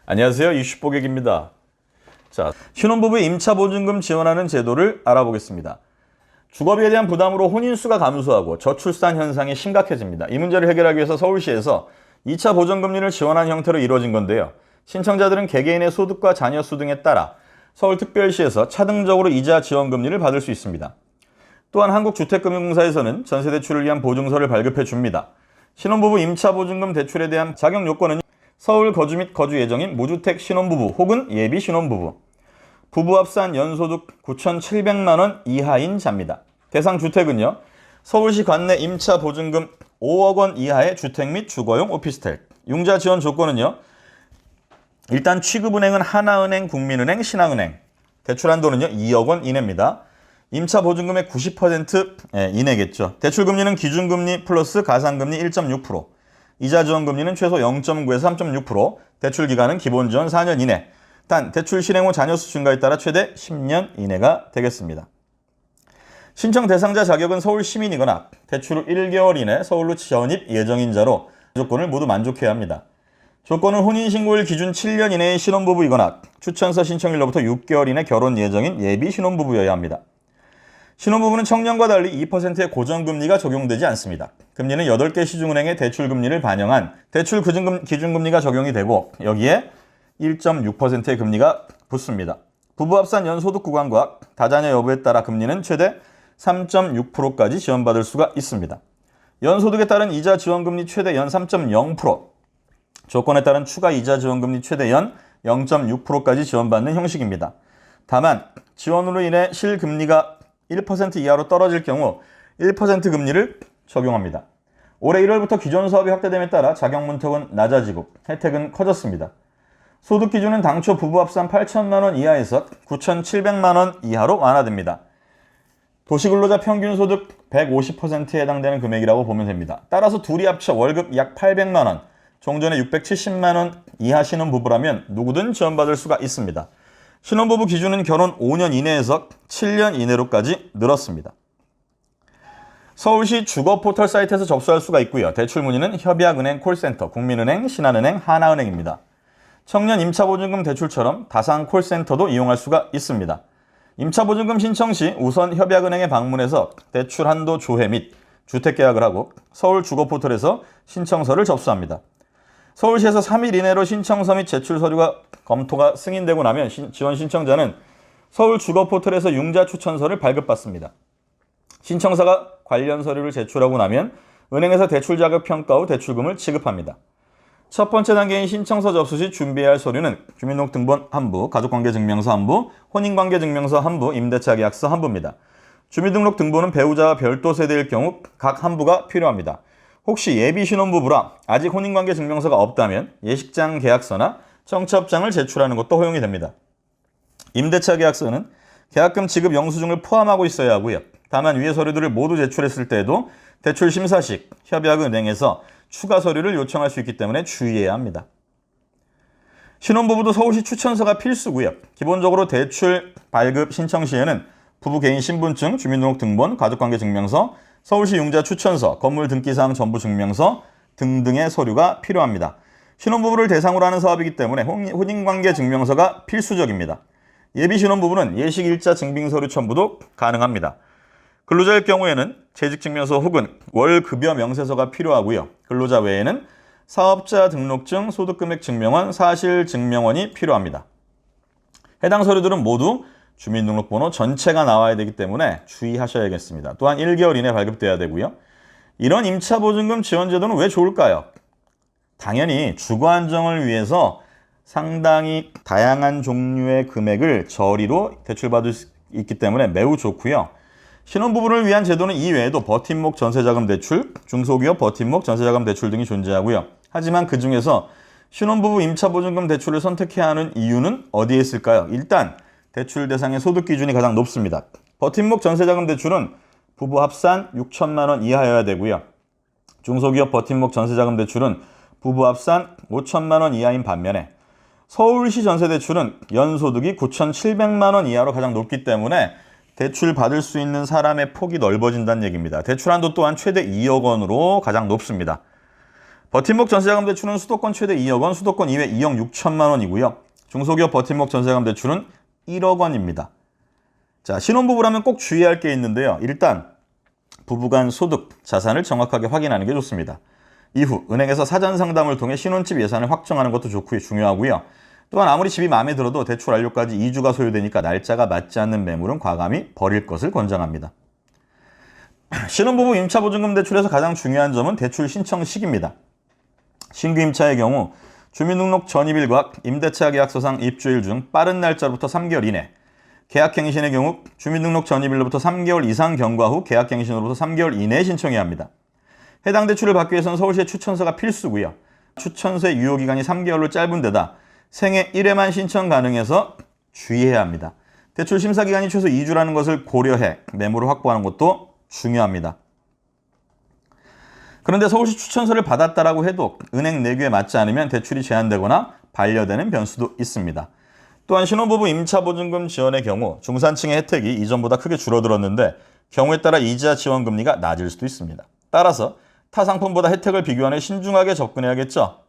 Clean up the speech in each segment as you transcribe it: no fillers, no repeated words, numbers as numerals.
안녕하세요. 이슈뽀객입니다. 자, 신혼부부의 임차 보증금 지원하는 제도를 알아보겠습니다. 주거비에 대한 부담으로 혼인수가 감소하고 저출산 현상이 심각해집니다. 이 문제를 해결하기 위해서 서울시에서 2차 보전금리를 지원하는 형태로 이루어진 건데요. 신청자들은 개개인의 소득과 자녀 수 등에 따라 서울특별시에서 차등적으로 이자 지원금리를 받을 수 있습니다. 또한 한국주택금융공사에서는 전세대출을 위한 보증서를 발급해 줍니다. 신혼부부 임차 보증금 대출에 대한 자격 요건은 서울 거주 및 거주 예정인 무주택 신혼부부 혹은 예비 신혼부부, 부부 합산 연소득 9,700만 원 이하인 자입니다. 대상 주택은요, 서울시 관내 임차 보증금 5억 원 이하의 주택 및 주거용 오피스텔. 융자 지원 조건은요, 일단 취급은행은 하나은행, 국민은행, 신한은행. 대출 한도는요 2억 원 이내입니다. 임차 보증금의 90% 이내겠죠. 대출금리는 기준금리 플러스 가산금리 1.6%, 이자 지원금리는 최소 0.9에서 3.6%, 대출 기간은 기본 지원 4년 이내, 단 대출 실행 후 자녀 수 증가에 따라 최대 10년 이내가 되겠습니다. 신청 대상자 자격은 서울 시민이거나 대출 후 1개월 이내 서울로 전입 예정인 자로 조건을 모두 만족해야 합니다. 조건은 혼인신고일 기준 7년 이내의 신혼부부이거나 추천서 신청일로부터 6개월 이내 결혼 예정인 예비 신혼부부여야 합니다. 신혼부부는 청년과 달리 2%의 고정금리가 적용되지 않습니다. 금리는 8개 시중은행의 대출금리를 반영한 대출 기준금리가 적용이 되고 여기에 1.6%의 금리가 붙습니다. 부부 합산 연소득 구간과 다자녀 여부에 따라 금리는 최대 3.6%까지 지원받을 수가 있습니다. 연소득에 따른 이자 지원금리 최대 연 3.0%, 조건에 따른 추가 이자 지원금리 최대 연 0.6%까지 지원받는 형식입니다. 다만 지원으로 인해 실금리가 1% 이하로 떨어질 경우 1% 금리를 적용합니다. 올해 1월부터 기존 사업이 확대됨에 따라 자격 문턱은 낮아지고 혜택은 커졌습니다. 소득 기준은 당초 부부 합산 8천만 원 이하에서 9,700만 원 이하로 완화됩니다. 도시근로자 평균 소득 150%에 해당되는 금액이라고 보면 됩니다. 따라서 둘이 합쳐 월급 약 800만 원, 종전에 670만 원 이하 신혼부부라면 누구든 지원받을 수가 있습니다. 신혼부부 기준은 결혼 5년 이내에서 7년 이내로까지 늘었습니다. 서울시 주거포털 사이트에서 접수할 수가 있고요. 대출 문의는 협약은행 콜센터, 국민은행, 신한은행, 하나은행입니다. 청년 임차보증금 대출처럼 다산 콜센터도 이용할 수가 있습니다. 임차보증금 신청 시 우선 협약은행에 방문해서 대출 한도 조회 및 주택계약을 하고 서울 주거포털에서 신청서를 접수합니다. 서울시에서 3일 이내로 신청서 및 제출 서류가 검토가 승인되고 나면 지원 신청자는 서울 주거포털에서 융자 추천서를 발급받습니다. 신청사가 관련 서류를 제출하고 나면 은행에서 대출 자격 평가 후 대출금을 지급합니다. 첫 번째 단계인 신청서 접수 시 준비해야 할 서류는 주민등록등본 한 부, 가족관계증명서 한 부, 혼인관계증명서 한 부, 임대차 계약서 한 부입니다. 주민등록등본은 배우자와 별도 세대일 경우 각 한 부가 필요합니다. 혹시 예비 신혼부부라 아직 혼인관계증명서가 없다면 예식장 계약서나 청첩장을 제출하는 것도 허용이 됩니다. 임대차 계약서는 계약금 지급 영수증을 포함하고 있어야 하고요. 다만 위의 서류들을 모두 제출했을 때에도 대출 심사 시 협약은행에서 추가 서류를 요청할 수 있기 때문에 주의해야 합니다. 신혼부부도 서울시 추천서가 필수고요. 기본적으로 대출 발급 신청 시에는 부부 개인 신분증, 주민등록등본, 가족관계증명서, 서울시 융자 추천서, 건물 등기사항 전부 증명서 등등의 서류가 필요합니다. 신혼부부를 대상으로 하는 사업이기 때문에 혼인관계 증명서가 필수적입니다. 예비 신혼부부는 예식일자 증빙서류 첨부도 가능합니다. 근로자일 경우에는 재직증명서 혹은 월급여 명세서가 필요하고요. 근로자 외에는 사업자 등록증, 소득금액 증명원, 사실증명원이 필요합니다. 해당 서류들은 모두 주민등록번호 전체가 나와야 되기 때문에 주의하셔야겠습니다. 또한 1개월 이내 발급돼야 되고요. 이런 임차보증금 지원제도는 왜 좋을까요? 당연히 주거 안정을 위해서 상당히 다양한 종류의 금액을 저리로 대출받을 수 있기 때문에 매우 좋고요. 신혼부부를 위한 제도는 이외에도 버팀목 전세자금 대출, 중소기업 버팀목 전세자금 대출 등이 존재하고요. 하지만 그 중에서 신혼부부 임차보증금 대출을 선택해야 하는 이유는 어디에 있을까요? 일단 대출 대상의 소득 기준이 가장 높습니다. 버팀목 전세자금 대출은 부부 합산 6천만 원 이하여야 되고요. 중소기업 버팀목 전세자금 대출은 부부 합산 5천만 원 이하인 반면에 서울시 전세대출은 연소득이 9,700만 원 이하로 가장 높기 때문에 대출 받을 수 있는 사람의 폭이 넓어진다는 얘기입니다. 대출 한도 또한 최대 2억 원으로 가장 높습니다. 버팀목 전세자금 대출은 수도권 최대 2억 원, 수도권 이외 2억 6천만 원이고요. 중소기업 버팀목 전세자금 대출은 1억 원입니다. 자, 신혼부부라면 꼭 주의할 게 있는데요. 일단 부부간 소득, 자산을 정확하게 확인하는 게 좋습니다. 이후 은행에서 사전 상담을 통해 신혼집 예산을 확정하는 것도 좋고 중요하고요. 또한 아무리 집이 마음에 들어도 대출 완료까지 2주가 소요되니까 날짜가 맞지 않는 매물은 과감히 버릴 것을 권장합니다. 신혼부부 임차보증금 대출에서 가장 중요한 점은 대출 신청 시기입니다. 신규 임차의 경우 주민등록 전입일과 임대차 계약서상 입주일 중 빠른 날짜로부터 3개월 이내, 계약갱신의 경우 주민등록 전입일로부터 3개월 이상 경과 후 계약갱신으로부터 3개월 이내에 신청해야 합니다. 해당 대출을 받기 위해서는 서울시의 추천서가 필수고요. 추천서의 유효기간이 3개월로 짧은 데다 생애 1회만 신청 가능해서 주의해야 합니다. 대출 심사기간이 최소 2주라는 것을 고려해 매물을 확보하는 것도 중요합니다. 그런데 서울시 추천서를 받았다라고 해도 은행 내규에 맞지 않으면 대출이 제한되거나 반려되는 변수도 있습니다. 또한 신혼부부 임차보증금 지원의 경우 중산층의 혜택이 이전보다 크게 줄어들었는데 경우에 따라 이자 지원금리가 낮을 수도 있습니다. 따라서 타 상품보다 혜택을 비교하는 신중하게 접근해야겠죠.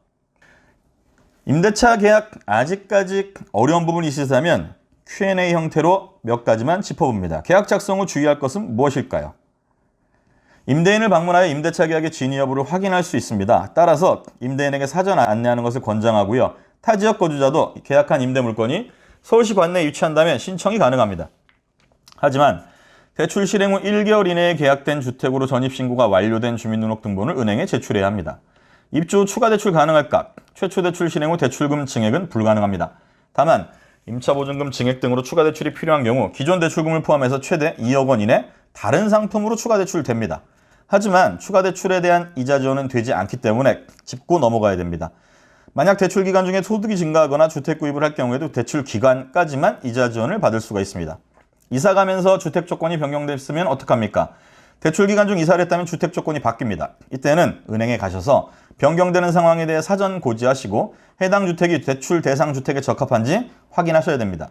임대차 계약 아직까지 어려운 부분이 있으시다면 Q&A 형태로 몇 가지만 짚어봅니다. 계약 작성 후 주의할 것은 무엇일까요? 임대인을 방문하여 임대차 계약의 진위 여부를 확인할 수 있습니다. 따라서 임대인에게 사전 안내하는 것을 권장하고요. 타 지역 거주자도 계약한 임대 물건이 서울시 관내에 위치한다면 신청이 가능합니다. 하지만 대출 실행 후 1개월 이내에 계약된 주택으로 전입신고가 완료된 주민등록등본을 은행에 제출해야 합니다. 입주 후 추가 대출 가능할까? 최초 대출 실행 후 대출금 증액은 불가능합니다. 다만 임차보증금 증액 등으로 추가 대출이 필요한 경우 기존 대출금을 포함해서 최대 2억 원 이내 다른 상품으로 추가 대출됩니다. 하지만 추가 대출에 대한 이자 지원은 되지 않기 때문에 짚고 넘어가야 됩니다. 만약 대출 기간 중에 소득이 증가하거나 주택 구입을 할 경우에도 대출 기간까지만 이자 지원을 받을 수가 있습니다. 이사 가면서 주택 조건이 변경됐으면 어떡합니까? 대출 기간 중 이사를 했다면 주택 조건이 바뀝니다. 이때는 은행에 가셔서 변경되는 상황에 대해 사전 고지하시고 해당 주택이 대출 대상 주택에 적합한지 확인하셔야 됩니다.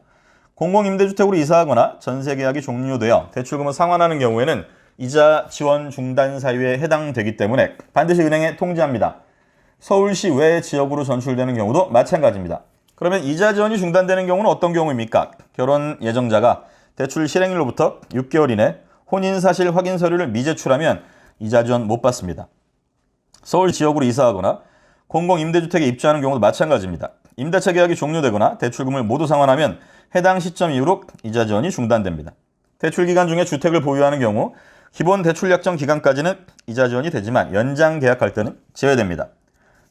공공임대주택으로 이사하거나 전세 계약이 종료되어 대출금을 상환하는 경우에는 이자 지원 중단 사유에 해당되기 때문에 반드시 은행에 통지합니다. 서울시 외 지역으로 전출되는 경우도 마찬가지입니다. 그러면 이자 지원이 중단되는 경우는 어떤 경우입니까? 결혼 예정자가 대출 실행일로부터 6개월 이내 혼인사실 확인 서류를 미제출하면 이자 지원 못 받습니다. 서울 지역으로 이사하거나 공공임대주택에 입주하는 경우도 마찬가지입니다. 임대차 계약이 종료되거나 대출금을 모두 상환하면 해당 시점 이후로 이자 지원이 중단됩니다. 대출 기간 중에 주택을 보유하는 경우 기본 대출 약정 기간까지는 이자 지원이 되지만 연장 계약할 때는 제외됩니다.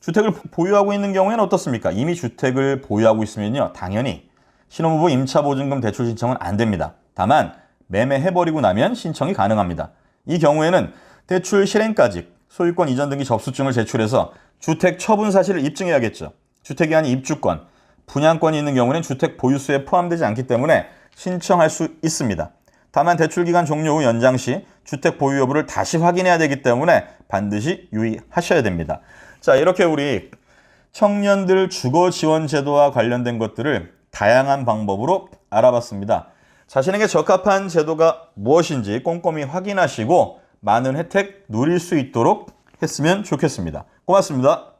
주택을 보유하고 있는 경우에는 어떻습니까? 이미 주택을 보유하고 있으면요, 당연히 신혼부부 임차보증금 대출 신청은 안 됩니다. 다만 매매해버리고 나면 신청이 가능합니다. 이 경우에는 대출 실행까지 소유권 이전 등기 접수증을 제출해서 주택 처분 사실을 입증해야겠죠. 주택이 아닌 입주권, 분양권이 있는 경우는 주택 보유수에 포함되지 않기 때문에 신청할 수 있습니다. 다만 대출 기간 종료 후 연장 시 주택 보유 여부를 다시 확인해야 되기 때문에 반드시 유의하셔야 됩니다. 자, 이렇게 우리 청년들 주거 지원 제도와 관련된 것들을 다양한 방법으로 알아봤습니다. 자신에게 적합한 제도가 무엇인지 꼼꼼히 확인하시고 많은 혜택 누릴 수 있도록 했으면 좋겠습니다. 고맙습니다.